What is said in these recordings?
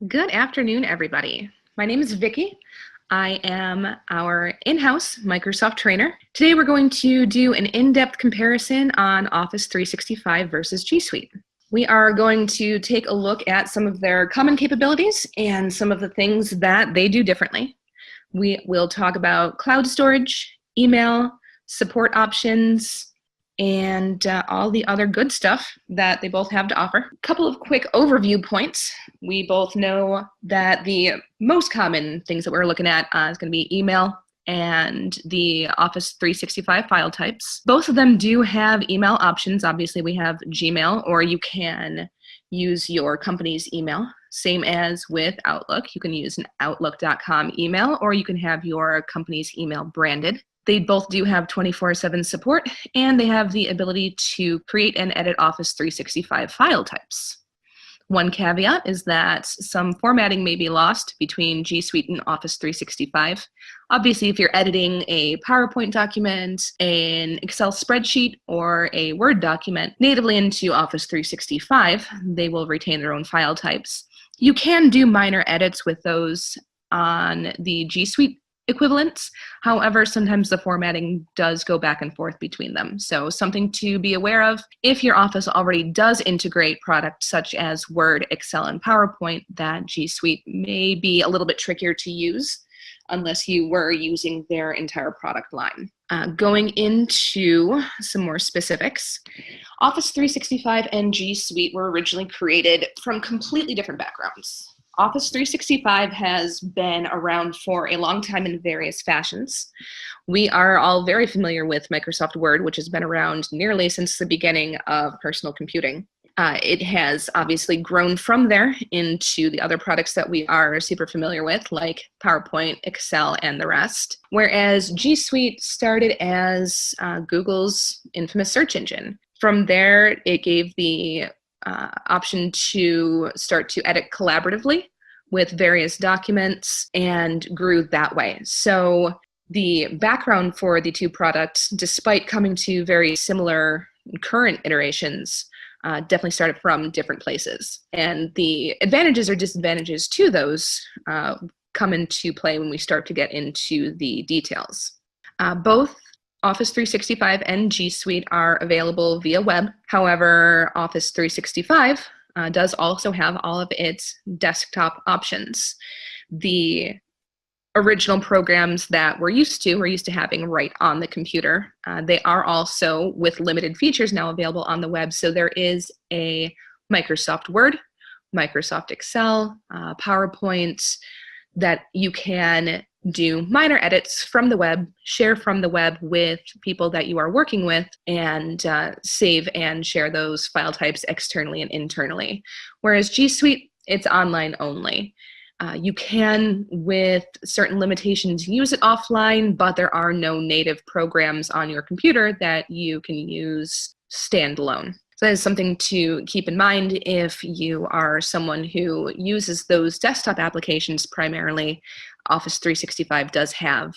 Good afternoon, everybody. My name is Vicki. I am our in-house Microsoft trainer. Today we're going to do an in-depth comparison on Office 365 versus G Suite. We are going to take a look at some of their common capabilities and some of the things that they do differently. We will talk about cloud storage, email, support options, and all the other good stuff that they both have to offer. A couple of quick overview points. We both know that the most common things that we're looking at is going to be email and the Office 365 file types. Both of them do have email options. Obviously, we have Gmail, or you can use your company's email. Same as with Outlook. You can use an Outlook.com email, or you can have your company's email branded. They both do have 24/7 support, and they have the ability to create and edit Office 365 file types. One caveat is that some formatting may be lost between G Suite and Office 365. Obviously, if you're editing a PowerPoint document, an Excel spreadsheet, or a Word document natively into Office 365, they will retain their own file types. You can do minor edits with those on the G Suite equivalents. However, sometimes the formatting does go back and forth between them. So something to be aware of. If your Office already does integrate products such as Word, Excel, and PowerPoint, that G Suite may be a little bit trickier to use unless you were using their entire product line. Going into some more specifics, Office 365 and G Suite were originally created from completely different backgrounds. Office 365 has been around for a long time in various fashions. We are all very familiar with Microsoft Word, which has been around nearly since the beginning of personal computing. It has obviously grown from there into the other products that we are super familiar with, like PowerPoint, Excel, and the rest. Whereas G Suite started as Google's infamous search engine. From there, it gave the option to start to edit collaboratively with various documents and grew that way. So the background for the two products, despite coming to very similar current iterations, definitely started from different places. And the advantages or disadvantages to those come into play when we start to get into the details. Both Office 365 and G Suite are available via web. However, Office 365 does also have all of its desktop options. The original programs that we're used to having right on the computer. They are also, with limited features, now available on the web. So there is a Microsoft Word, Microsoft Excel, PowerPoint, that you can do minor edits from the web, share from the web with people that you are working with, and save and share those file types externally and internally. Whereas G Suite, it's online only. You can, with certain limitations, use it offline, but there are no native programs on your computer that you can use standalone. So that is something to keep in mind if you are someone who uses those desktop applications primarily. Office 365 does have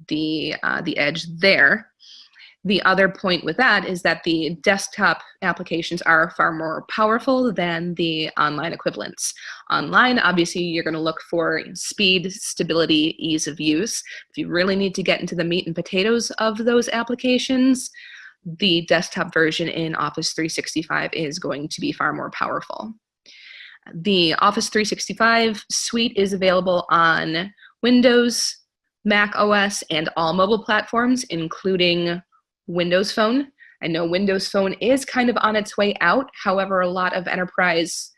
the edge there. The other point with that is that the desktop applications are far more powerful than the online equivalents. Online, obviously, you're going to look for speed, stability, ease of use. If you really need to get into the meat and potatoes of those applications, the desktop version in Office 365 is going to be far more powerful. The Office 365 suite is available on Windows, Mac OS, and all mobile platforms, including Windows Phone. I know Windows Phone is kind of on its way out. However, a lot of enterprise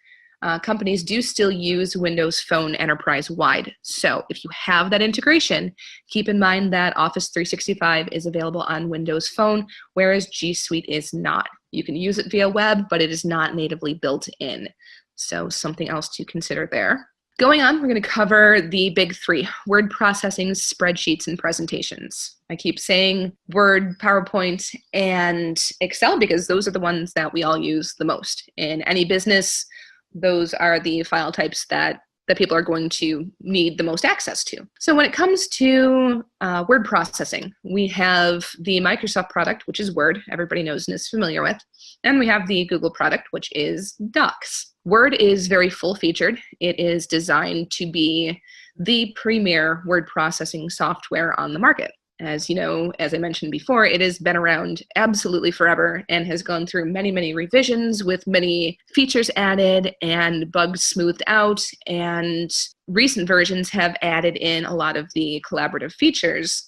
companies do still use Windows Phone enterprise-wide. So if you have that integration, keep in mind that Office 365 is available on Windows Phone, whereas G Suite is not. You can use it via web, but it is not natively built in. So something else to consider there. Going on, we're going to cover the big three: word processing, spreadsheets, and presentations. I keep saying Word, PowerPoint, and Excel because those are the ones that we all use the most. In any business, those are the file types that people are going to need the most access to. So when it comes to word processing, we have the Microsoft product, which is Word, everybody knows and is familiar with, and we have the Google product, which is Docs. Word is very full-featured. It is designed to be the premier word processing software on the market. As you know, as I mentioned before, it has been around absolutely forever and has gone through many, many revisions with many features added and bugs smoothed out. And recent versions have added in a lot of the collaborative features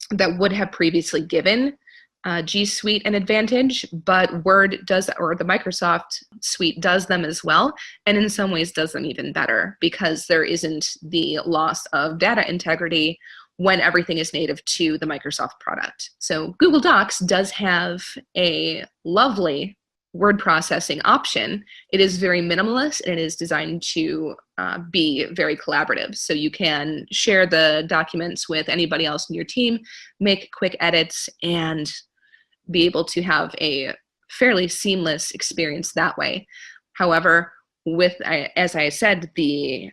that would have previously given G Suite an advantage, but Word does, or the Microsoft Suite does them as well, and in some ways does them even better because there isn't the loss of data integrity when everything is native to the Microsoft product. So Google Docs does have a lovely word processing option. It is very minimalist and it is designed to be very collaborative. So you can share the documents with anybody else in your team, make quick edits, and be able to have a fairly seamless experience that way. However, with, as I said, the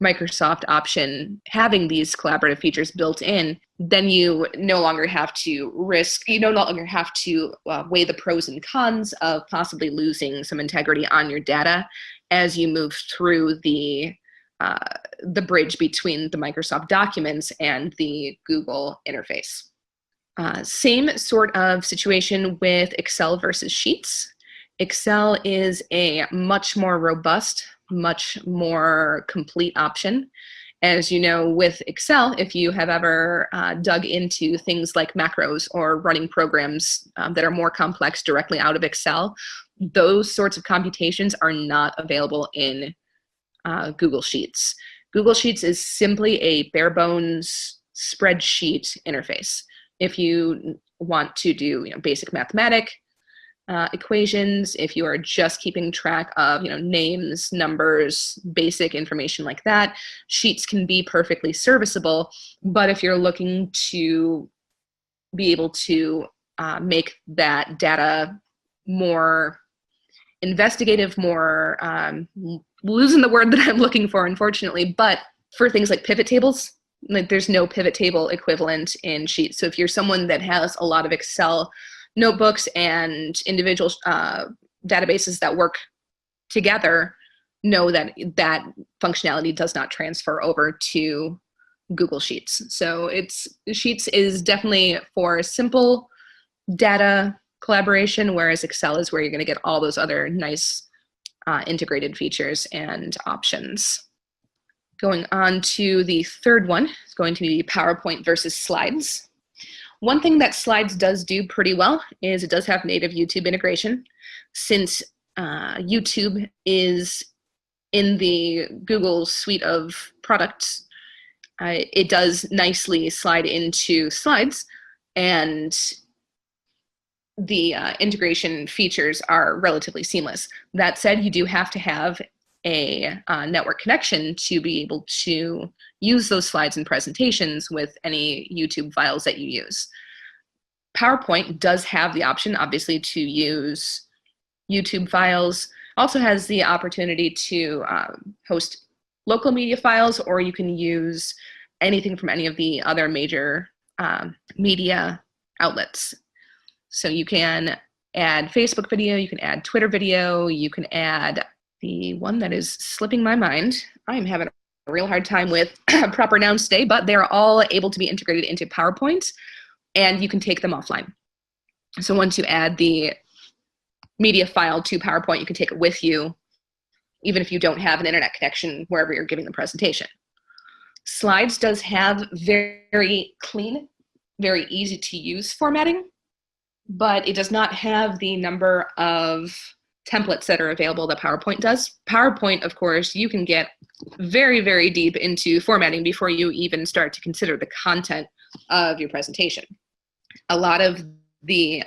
Microsoft option having these collaborative features built in, then you no longer have to weigh the pros and cons of possibly losing some integrity on your data as you move through the bridge between the Microsoft documents and the Google interface. Same sort of situation with Excel versus Sheets. Excel is a much more robust, much more complete option. As you know, with Excel, if you have ever dug into things like macros or running programs that are more complex directly out of Excel, those sorts of computations are not available in Google Sheets. Google Sheets is simply a bare bones spreadsheet interface. If you want to do basic mathematic equations, if you are just keeping track of names, numbers, basic information like that, Sheets can be perfectly serviceable. But if you're looking to be able to make that data more investigative, more losing the word that I'm looking for, unfortunately, but for things like pivot tables, like there's no pivot table equivalent in Sheets. So if you're someone that has a lot of Excel notebooks and individual databases that work together, know that that functionality does not transfer over to Google Sheets. So Sheets is definitely for simple data collaboration, whereas Excel is where you're going to get all those other nice integrated features and options. Going on to the third one is going to be PowerPoint versus Slides. One thing that Slides does do pretty well is it does have native YouTube integration. Since YouTube is in the Google suite of products, it does nicely slide into Slides, and the integration features are relatively seamless. That said, you do have to have a network connection to be able to use those slides and presentations with any YouTube files that you use. PowerPoint does have the option, obviously, to use YouTube files. Also has the opportunity to host local media files, or you can use anything from any of the other major media outlets. So you can add Facebook video, you can add Twitter video, you can add the one that is slipping my mind. I'm having a real hard time with proper nouns today, but they're all able to be integrated into PowerPoint, and you can take them offline. So once you add the media file to PowerPoint, you can take it with you, even if you don't have an internet connection wherever you're giving the presentation. Slides does have very clean, very easy to use formatting, but it does not have the number of templates that are available that PowerPoint does. PowerPoint, of course, you can get very, very deep into formatting before you even start to consider the content of your presentation. A lot of the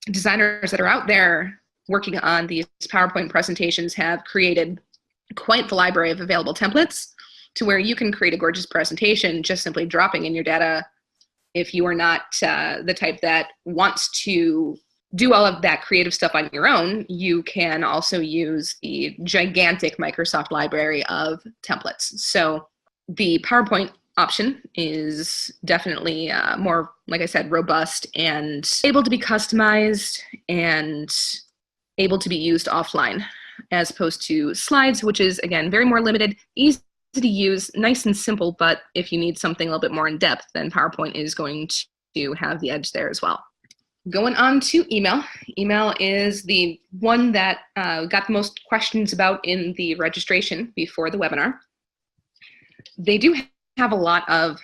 designers that are out there working on these PowerPoint presentations have created quite the library of available templates to where you can create a gorgeous presentation just simply dropping in your data. If you are not the type that wants to do all of that creative stuff on your own, you can also use the gigantic Microsoft library of templates. So the PowerPoint option is definitely more, like I said, robust and able to be customized and able to be used offline. as opposed to Slides, which is, again, very more limited, easy to use, nice and simple, but if you need something a little bit more in depth, then PowerPoint is going to have the edge there as well. Going on to email. Email is the one that got the most questions about in the registration before the webinar. They do have a lot of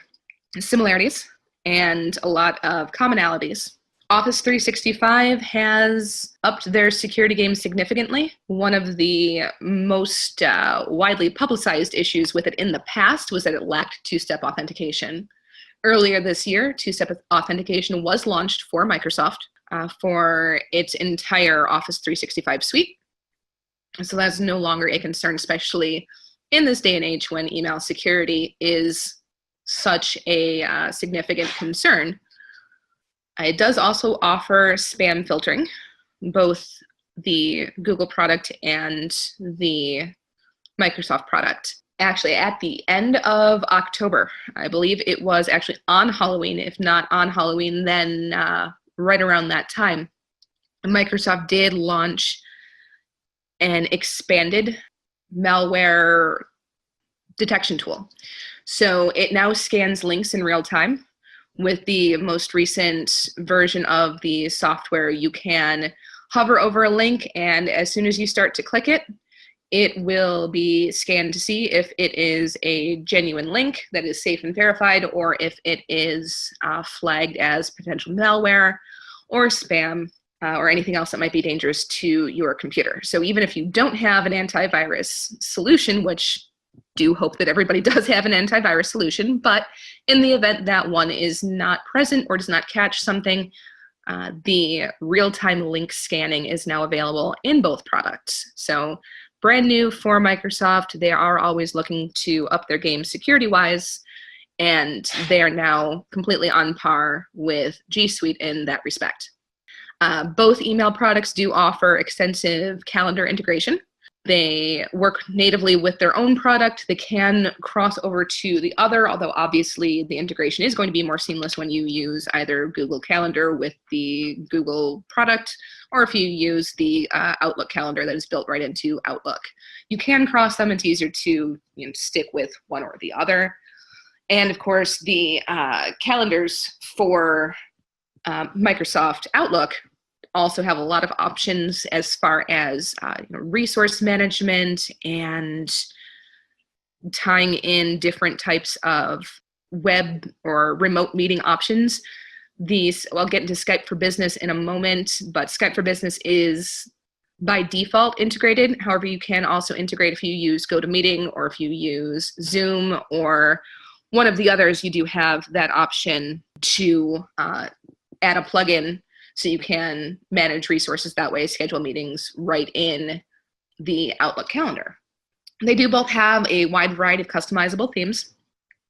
similarities and a lot of commonalities. Office 365 has upped their security game significantly. One of the most widely publicized issues with it in the past was that it lacked two-step authentication. Earlier this year, two-step authentication was launched for Microsoft for its entire Office 365 suite. So that's no longer a concern, especially in this day and age when email security is such a significant concern. It does also offer spam filtering, both the Google product and the Microsoft product. Actually, at the end of October, I believe it was actually on Halloween, if not on Halloween, then right around that time, Microsoft did launch an expanded malware detection tool. So it now scans links in real time. With the most recent version of the software, you can hover over a link, and as soon as you start to click it, it will be scanned to see if it is a genuine link that is safe and verified, or if it is flagged as potential malware or spam or anything else that might be dangerous to your computer. So even if you don't have an antivirus solution, which do hope that everybody does have an antivirus solution, but in the event that one is not present or does not catch something, the real-time link scanning is now available in both products. So brand new for Microsoft. They are always looking to up their game security-wise, and they are now completely on par with G Suite in that respect. Both email products do offer extensive calendar integration. They work natively with their own product. They can cross over to the other, although obviously the integration is going to be more seamless when you use either Google Calendar with the Google product, or if you use the Outlook calendar that is built right into Outlook. You can cross them. It's easier to stick with one or the other. And of course, the calendars for Microsoft Outlook also have a lot of options as far as resource management and tying in different types of web or remote meeting options. I'll get into Skype for Business in a moment, but Skype for Business is by default integrated. However, you can also integrate if you use GoToMeeting or if you use Zoom or one of the others. You do have that option to add a plugin so you can manage resources that way, schedule meetings right in the Outlook calendar. They do both have a wide variety of customizable themes.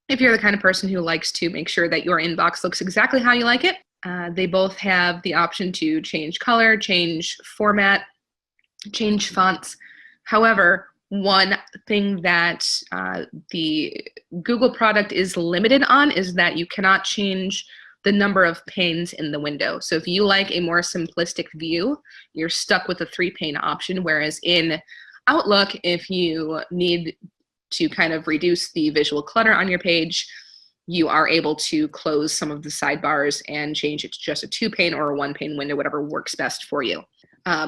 If you're the kind of person who likes to make sure that your inbox looks exactly how you like it, they both have the option to change color, change format, change fonts. However, one thing that the Google product is limited on is that you cannot change the number of panes in the window. So if you like a more simplistic view, you're stuck with the 3-pane option, whereas in Outlook, if you need to kind of reduce the visual clutter on your page, you are able to close some of the sidebars and change it to just a 2-pane or a 1-pane window, whatever works best for you.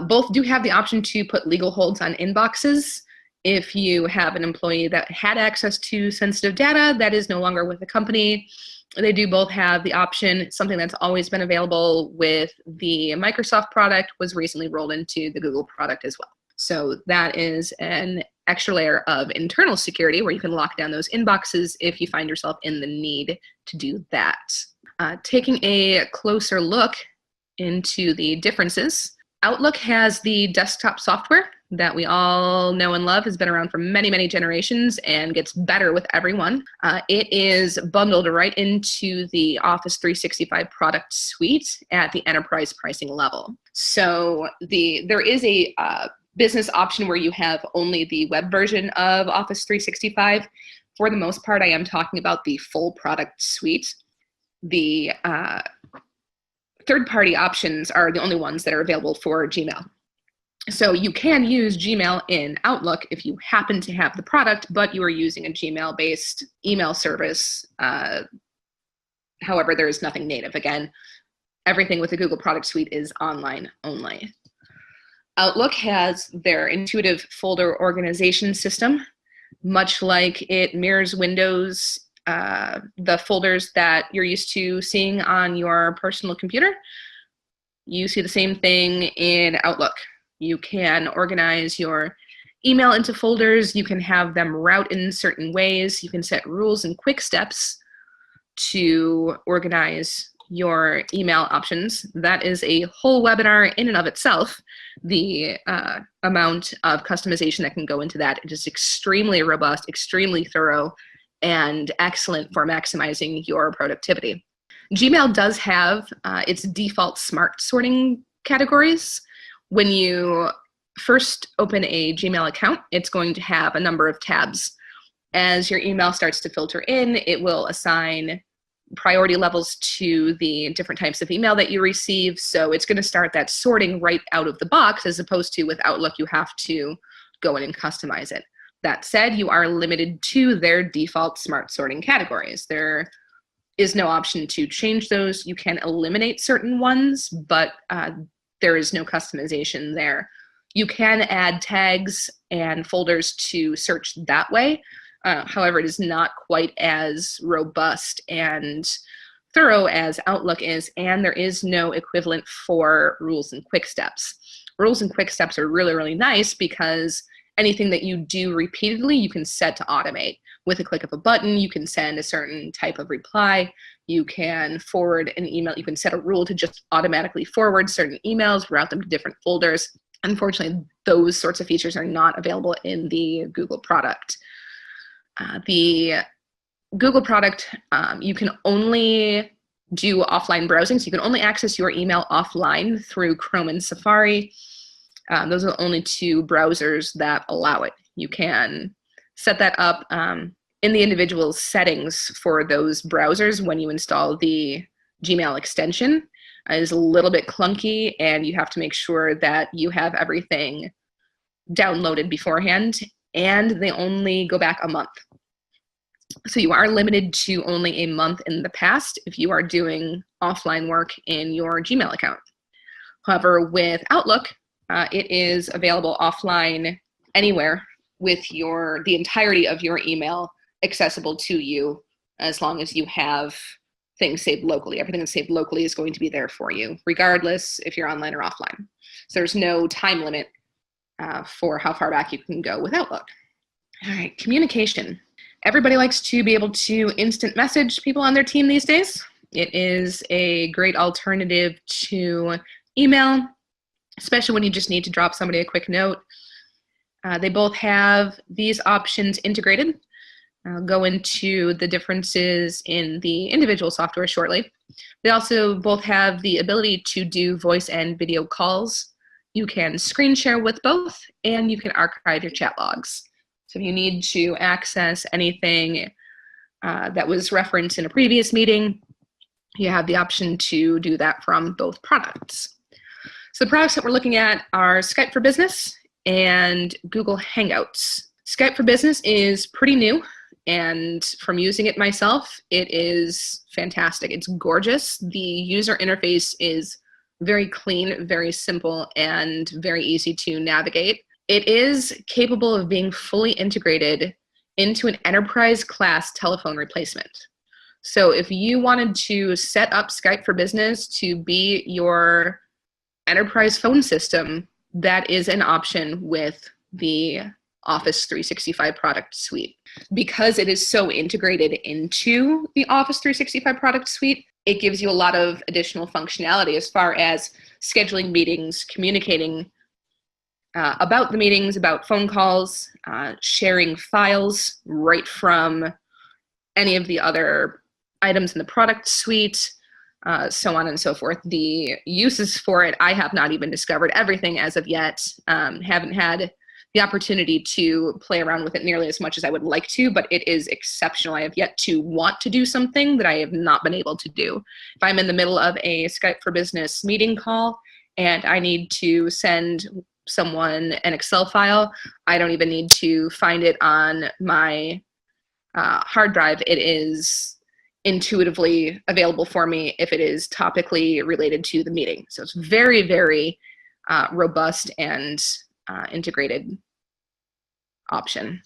Both do have the option to put legal holds on inboxes. If you have an employee that had access to sensitive data that is no longer with the company, they do both have the option. Something that's always been available with the Microsoft product was recently rolled into the Google product as well. So that is an extra layer of internal security where you can lock down those inboxes if you find yourself in the need to do that. Taking a closer look into the differences, Outlook has the desktop software that we all know and love, has been around for many, many generations and gets better with every one. It is bundled right into the Office 365 product suite at the enterprise pricing level. So there is a business option where you have only the web version of Office 365. For the most part, I am talking about the full product suite. The third-party options are the only ones that are available for Gmail. So you can use Gmail in Outlook if you happen to have the product, but you are using a Gmail-based email service. However, there is nothing native. Again, everything with the Google product suite is online only. Outlook has their intuitive folder organization system, much like it mirrors Windows, the folders that you're used to seeing on your personal computer. You see the same thing in Outlook. You can organize your email into folders. You can have them route in certain ways. You can set rules and quick steps to organize your email options. That is a whole webinar in and of itself. The amount of customization that can go into that, it is extremely robust, extremely thorough, and excellent for maximizing your productivity. Gmail does have its default smart sorting categories. When you first open a Gmail account, it's going to have a number of tabs. As your email starts to filter in, it will assign priority levels to the different types of email that you receive. So it's going to start that sorting right out of the box, as opposed to with Outlook, you have to go in and customize it. That said, you are limited to their default smart sorting categories. There is no option to change those. You can eliminate certain ones, but there is no customization there. You can add tags and folders to search that way. However, it is not quite as robust and thorough as Outlook is, and there is no equivalent for rules and quick steps. Rules and quick steps are really, really nice because anything that you do repeatedly, you can set to automate. With a click of a button, you can send a certain type of reply. You can forward an email. You can set a rule to just automatically forward certain emails, route them to different folders. Unfortunately, those sorts of features are not available in the Google product. The Google product, you can only do offline browsing, so you can only access your email offline through Chrome and Safari. Those are the only two browsers that allow it. You can set that up in the individual settings for those browsers when you install the Gmail extension. It is a little bit clunky, and you have to make sure that you have everything downloaded beforehand, and they only go back a month. So you are limited to only a month in the past if you are doing offline work in your Gmail account. However, with Outlook, it is available offline anywhere with the entirety of your email accessible to you, as long as you have things saved locally. Everything that's saved locally is going to be there for you, regardless if you're online or offline. So there's no time limit for how far back you can go with Outlook. All right, communication. Everybody likes to be able to instant message people on their team these days. It is a great alternative to email, especially when you just need to drop somebody a quick note. They both have these options integrated. I'll go into the differences in the individual software shortly. They also both have the ability to do voice and video calls. You can screen share with both, and you can archive your chat logs. So if you need to access anything that was referenced in a previous meeting, you have the option to do that from both products. So the products that we're looking at are Skype for Business and Google Hangouts. Skype for Business is pretty new, and from using it myself, it is fantastic. It's gorgeous. The user interface is very clean, very simple, and very easy to navigate. It is capable of being fully integrated into an enterprise-class telephone replacement. So if you wanted to set up Skype for Business to be your enterprise phone system, that is an option with the Office 365 product suite. Because it is so integrated into the Office 365 product suite, it gives you a lot of additional functionality as far as scheduling meetings, communicating about the meetings, about phone calls, sharing files right from any of the other items in the product suite, so on and so forth. The uses for it, I have not even discovered everything as of yet. Haven't had the opportunity to play around with it nearly as much as I would like to, but it is exceptional. I have yet to want to do something that I have not been able to do. If I'm in the middle of a Skype for Business meeting call and I need to send someone an Excel file, I don't even need to find it on my hard drive. It is intuitively available for me if it is topically related to the meeting. So it's very, very robust and integrated option.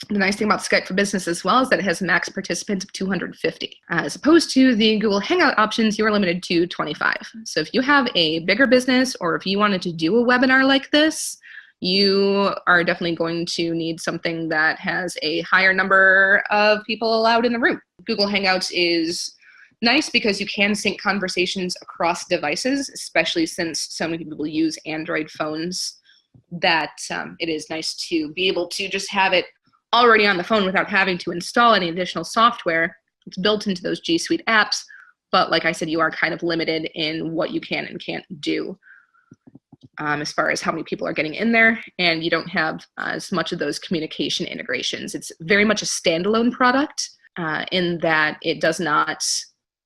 The nice thing about Skype for Business as well is that it has max participants of 250. As opposed to the Google Hangout options, you are limited to 25. So if you have a bigger business or if you wanted to do a webinar like this, you are definitely going to need something that has a higher number of people allowed in the room. Google Hangouts is nice because you can sync conversations across devices, especially since so many people use Android phones, that it is nice to be able to just have it already on the phone without having to install any additional software. It's built into those G Suite apps, but like I said, you are kind of limited in what you can and can't do as far as how many people are getting in there, and you don't have as much of those communication integrations. It's very much a standalone product in that it does not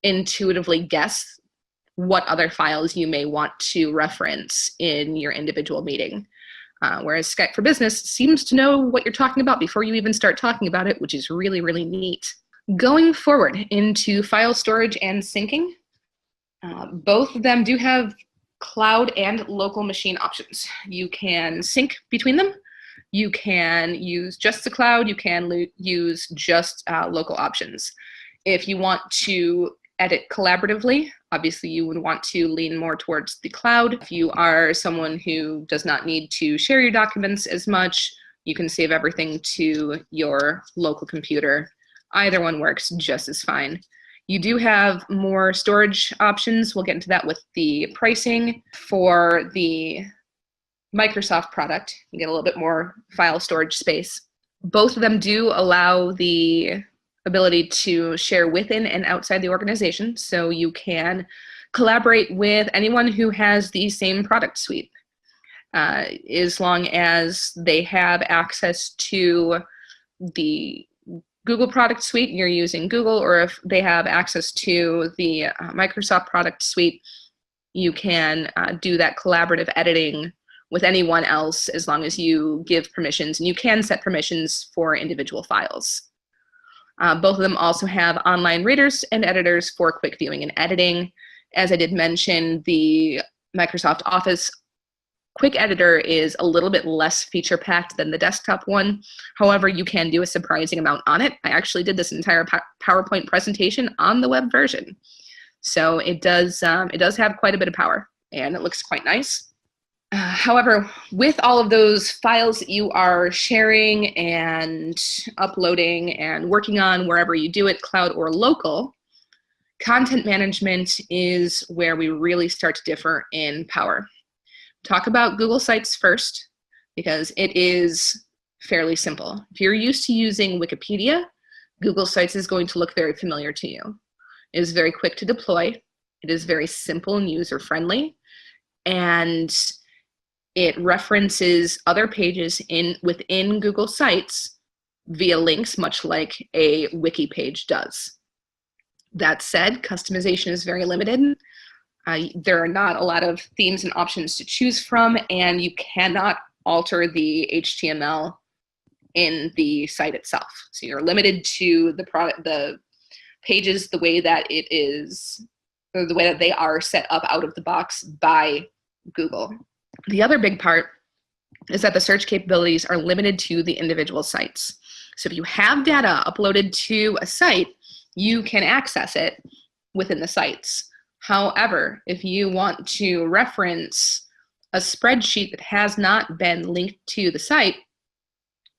intuitively guess what other files you may want to reference in your individual meeting. Whereas Skype for Business seems to know what you're talking about before you even start talking about it, which is really, really neat. Going forward into file storage and syncing, both of them do have cloud and local machine options. You can sync between them. You can use just the cloud. You can use just local options. If you want to edit collaboratively, obviously you would want to lean more towards the cloud. If you are someone who does not need to share your documents as much, you can save everything to your local computer. Either one works just as fine. You do have more storage options. We'll get into that with the pricing. For the Microsoft product, you get a little bit more file storage space. Both of them do allow the ability to share within and outside the organization, so you can collaborate with anyone who has the same product suite, as long as they have access to the Google product suite, you're using Google, or if they have access to the Microsoft product suite, you can do that collaborative editing with anyone else as long as you give permissions, and you can set permissions for individual files. Both of them also have online readers and editors for quick viewing and editing. As I did mention, the Microsoft Office Quick Editor is a little bit less feature-packed than the desktop one. However, you can do a surprising amount on it. I actually did this entire PowerPoint presentation on the web version. So it does have quite a bit of power, and it looks quite nice. However, with all of those files that you are sharing and uploading and working on wherever you do it, cloud or local, content management is where we really start to differ in power. Talk about Google Sites first, because it is fairly simple. If you're used to using Wikipedia, Google Sites is going to look very familiar to you. It is very quick to deploy. It is very simple and user-friendly, and it references other pages within Google Sites via links, much like a wiki page does. That said, customization is very limited. There are not a lot of themes and options to choose from, and you cannot alter the HTML in the site itself. So you're limited to the pages the way that it is, or the way that they are set up out of the box by Google. The other big part is that the search capabilities are limited to the individual sites. So if you have data uploaded to a site, you can access it within the sites. However, if you want to reference a spreadsheet that has not been linked to the site,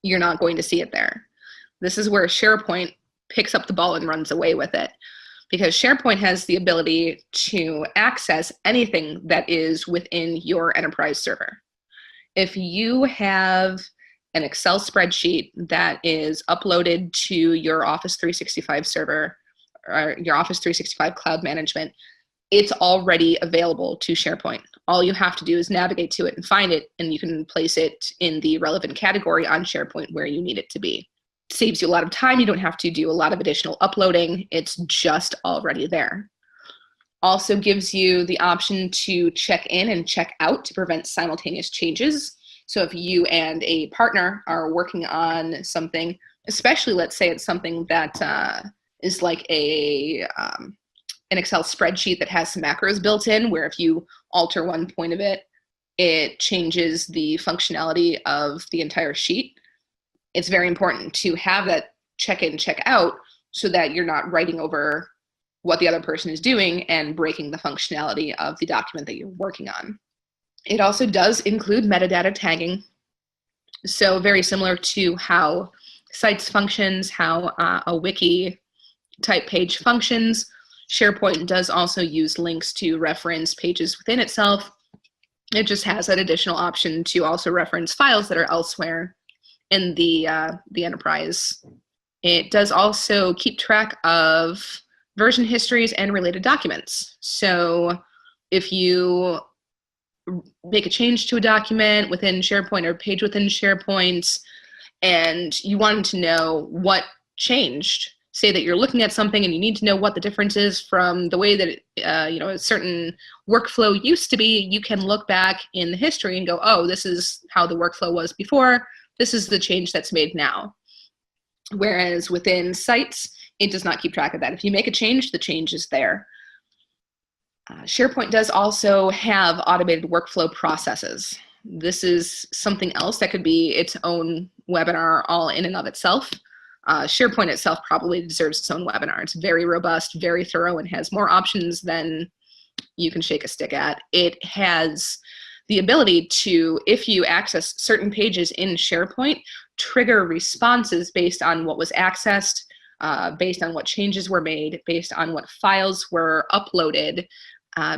you're not going to see it there. This is where SharePoint picks up the ball and runs away with it, because SharePoint has the ability to access anything that is within your enterprise server. If you have an Excel spreadsheet that is uploaded to your Office 365 server, or your Office 365 cloud management, it's already available to SharePoint. All you have to do is navigate to it and find it, and you can place it in the relevant category on SharePoint where you need it to be. It saves you a lot of time. You don't have to do a lot of additional uploading. It's just already there. Also gives you the option to check in and check out to prevent simultaneous changes. So if you and a partner are working on something, especially let's say it's something that is like an Excel spreadsheet that has some macros built in, where if you alter one point of it, it changes the functionality of the entire sheet. It's very important to have that check in, check out, so that you're not writing over what the other person is doing and breaking the functionality of the document that you're working on. It also does include metadata tagging. So very similar to how sites functions, how a wiki type page functions, SharePoint does also use links to reference pages within itself. It just has that additional option to also reference files that are elsewhere in the enterprise. It does also keep track of version histories and related documents. So if you make a change to a document within SharePoint or page within SharePoint, and you wanted to know what changed, say that you're looking at something and you need to know what the difference is from the way that a certain workflow used to be, you can look back in the history and go, oh, this is how the workflow was before, this is the change that's made now. Whereas within sites, it does not keep track of that. If you make a change, the change is there. SharePoint does also have automated workflow processes. This is something else that could be its own webinar all in and of itself. SharePoint itself probably deserves its own webinar. It's very robust, very thorough, and has more options than you can shake a stick at. It has the ability to, if you access certain pages in SharePoint, trigger responses based on what was accessed, based on what changes were made, based on what files were uploaded,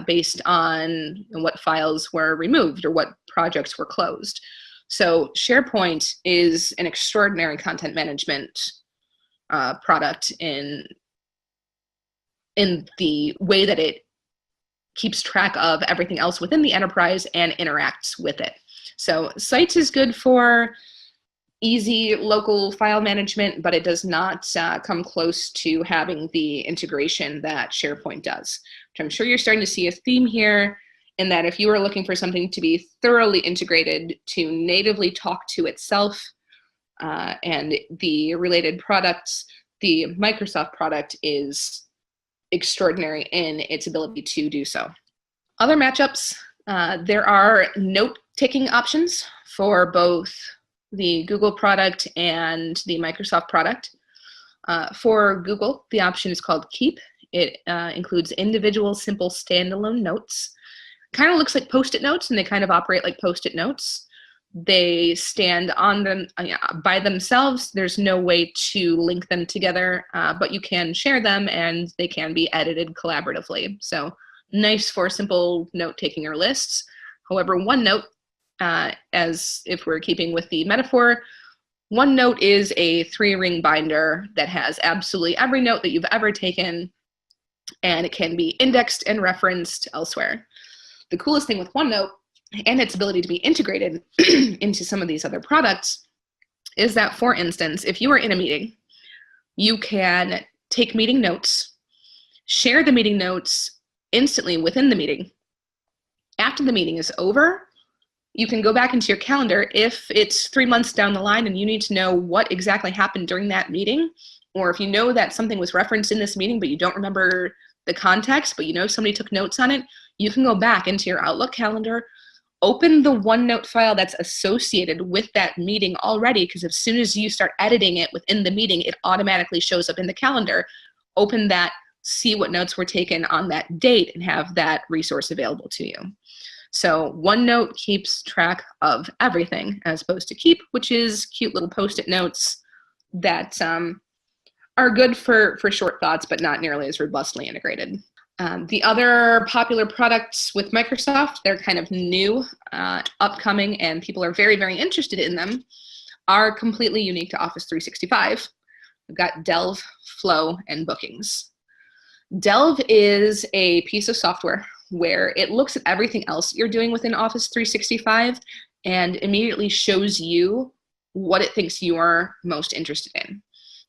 based on what files were removed or what projects were closed. So SharePoint is an extraordinary content management product in the way that it keeps track of everything else within the enterprise and interacts with it. So Sites is good for easy local file management, but it does not come close to having the integration that SharePoint does, which I'm sure you're starting to see a theme here, in that if you are looking for something to be thoroughly integrated, to natively talk to itself and the related products, the Microsoft product is extraordinary in its ability to do so. Other matchups, there are note-taking options for both the Google product and the Microsoft product. For Google, the option is called Keep. It includes individual, simple, standalone notes. Kind of looks like Post-it notes, and they kind of operate like Post-it notes. They stand on them by themselves. There's no way to link them together, but you can share them, and they can be edited collaboratively. So nice for simple note-taking or lists. However, OneNote, as if we're keeping with the metaphor, OneNote is a 3-ring binder that has absolutely every note that you've ever taken, and it can be indexed and referenced elsewhere. The coolest thing with OneNote and its ability to be integrated into some of these other products is that, for instance, if you are in a meeting, you can take meeting notes, share the meeting notes instantly within the meeting. After the meeting is over, you can go back into your calendar if it's 3 months down the line and you need to know what exactly happened during that meeting, or if you know that something was referenced in this meeting but you don't remember the context, but you know somebody took notes on it, you can go back into your Outlook calendar, open the OneNote file that's associated with that meeting already, because as soon as you start editing it within the meeting, it automatically shows up in the calendar. Open that, see what notes were taken on that date, and have that resource available to you. So OneNote keeps track of everything, as opposed to Keep, which is cute little Post-it notes that are good for short thoughts, but not nearly as robustly integrated. The other popular products with Microsoft, they're kind of new, upcoming, and people are very, very interested in them, are completely unique to Office 365. We've got Delve, Flow, and Bookings. Delve is a piece of software where it looks at everything else you're doing within Office 365 and immediately shows you what it thinks you are most interested in.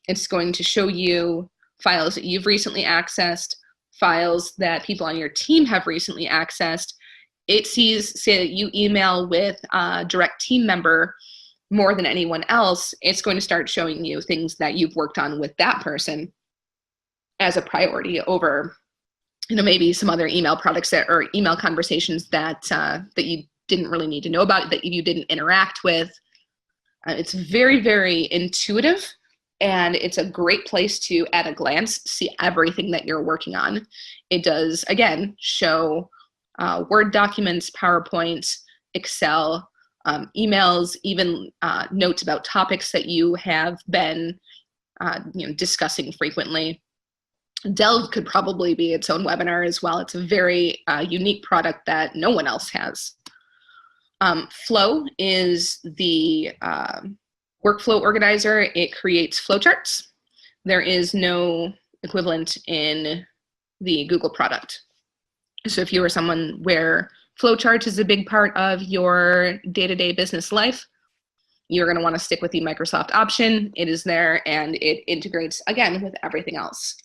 It's going to show you files that you've recently accessed, files that people on your team have recently accessed, it sees, say that you email with a direct team member more than anyone else, it's going to start showing you things that you've worked on with that person as a priority over, maybe some other email products or email conversations that that you didn't really need to know about, that you didn't interact with. It's very, very intuitive, and it's a great place to, at a glance, see everything that you're working on. It does, again, show Word documents, PowerPoint, Excel, emails, even notes about topics that you have been discussing frequently. Delve could probably be its own webinar as well. It's a very unique product that no one else has. Flow is the workflow organizer. It creates flowcharts. There is no equivalent in the Google product. So if you are someone where flowcharts is a big part of your day-to-day business life, you're going to want to stick with the Microsoft option. It is there, and it integrates, again, with everything else.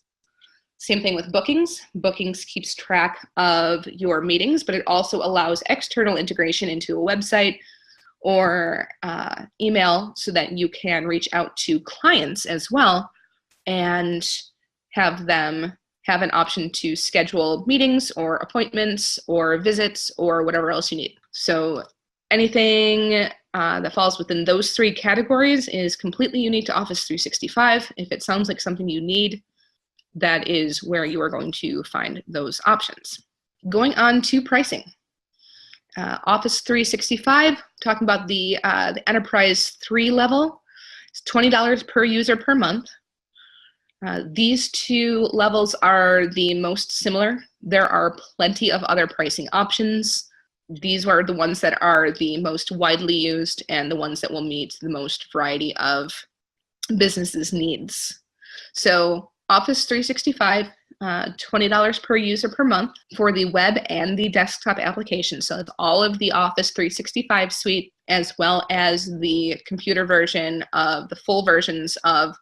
Same thing with Bookings. Bookings keeps track of your meetings, but it also allows external integration into a website or email so that you can reach out to clients as well and have them have an option to schedule meetings or appointments or visits or whatever else you need. So anything that falls within those three categories is completely unique to Office 365. If it sounds like something you need, that is where you are going to find those options. Going on to pricing. Office 365, talking about the Enterprise 3 level, it's $20 per user per month. These two levels are the most similar. There are plenty of other pricing options. These are the ones that are the most widely used and the ones that will meet the most variety of businesses' needs. So Office 365, $20 per user per month for the web and the desktop application. So it's all of the Office 365 suite, as well as the computer version of the full versions of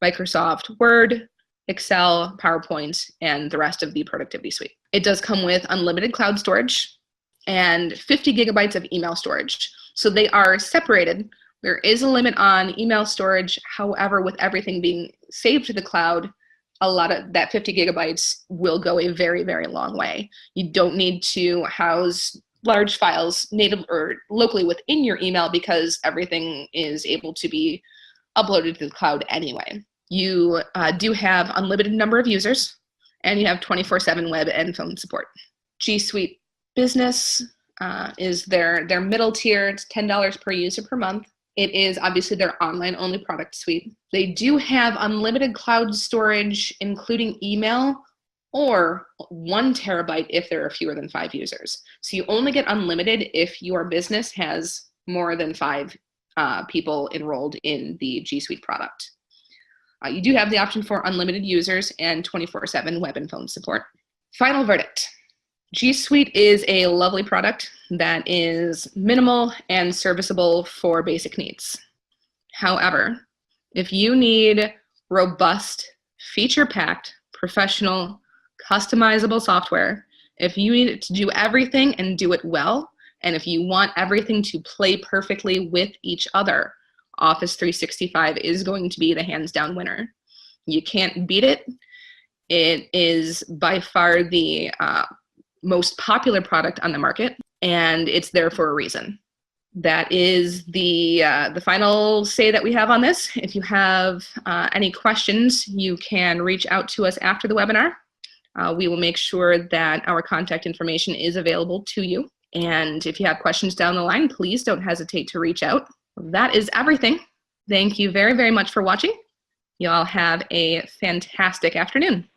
Microsoft Word, Excel, PowerPoint, and the rest of the productivity suite. It does come with unlimited cloud storage and 50 gigabytes of email storage. So they are separated. There is a limit on email storage. However, with everything being saved to the cloud, a lot of that 50 gigabytes will go a very, very long way. You don't need to house large files native or locally within your email because everything is able to be uploaded to the cloud anyway. You do have unlimited number of users, and you have 24/7 web and phone support. G Suite Business is their middle tier. It's $10 per user per month. It is obviously their online-only product suite. They do have unlimited cloud storage, including email, or 1 terabyte if there are fewer than 5 users. So you only get unlimited if your business has more than 5 people enrolled in the G Suite product. You do have the option for unlimited users and 24/7 web and phone support. Final verdict. G Suite is a lovely product that is minimal and serviceable for basic needs. However, if you need robust, feature-packed, professional, customizable software, if you need it to do everything and do it well, and if you want everything to play perfectly with each other, Office 365 is going to be the hands-down winner. You can't beat it. It is by far the most popular product on the market, and it's there for a reason. That is the final say that we have on this. If you have any questions, you can reach out to us after the webinar. We will make sure that our contact information is available to you. And if you have questions down the line, please don't hesitate to reach out. That is everything. Thank you very, very much for watching. You all have a fantastic afternoon.